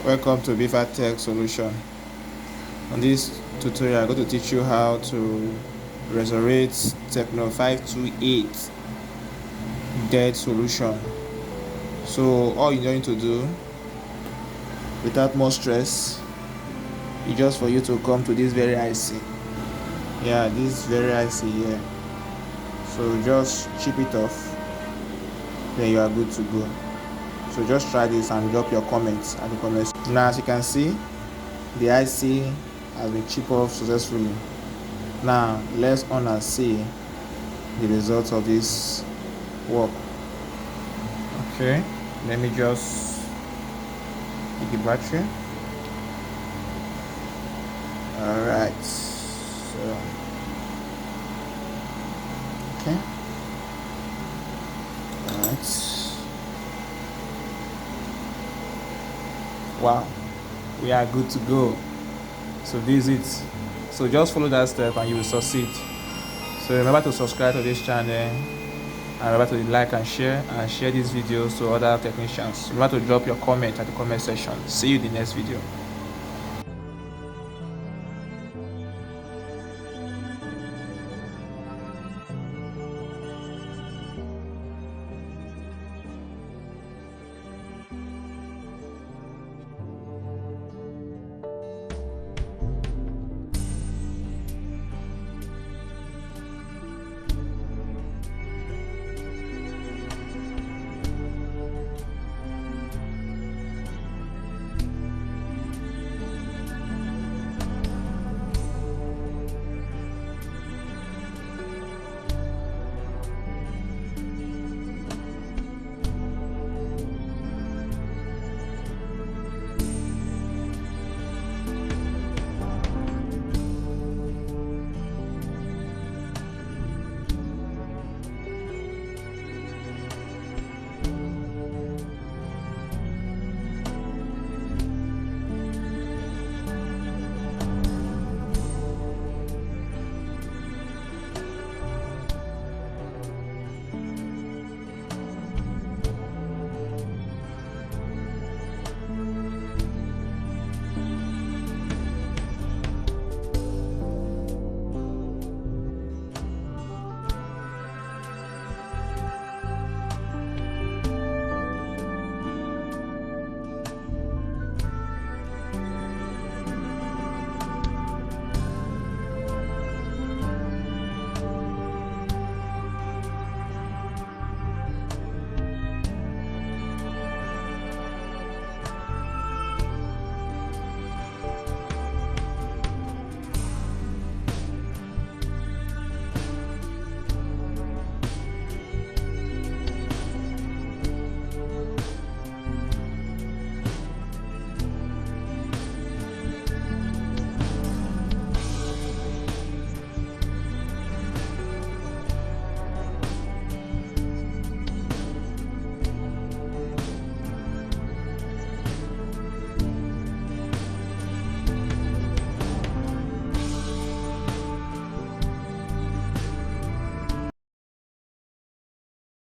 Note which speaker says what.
Speaker 1: Welcome to Beaver Tech Solution. On this tutorial, I'm going to teach you how to resurrect Tecno 528 dead solution. So all you're going to do, without more stress, is just for you to come to this very IC. Yeah, this very IC here. So just chip it off, then you are good to go. So just try this and drop your comments at the comments. Now, as you can see, the IC has been chipped off successfully. Now let's on and see the results of this work. Okay, let me just pick the battery. All right, so okay, all right. Wow, we are good to go. So this is it. So just follow that step and you will succeed. So remember to subscribe to this channel, and remember to like and share this video to other technicians. Remember to drop your comment at the comment section. See you in the next video.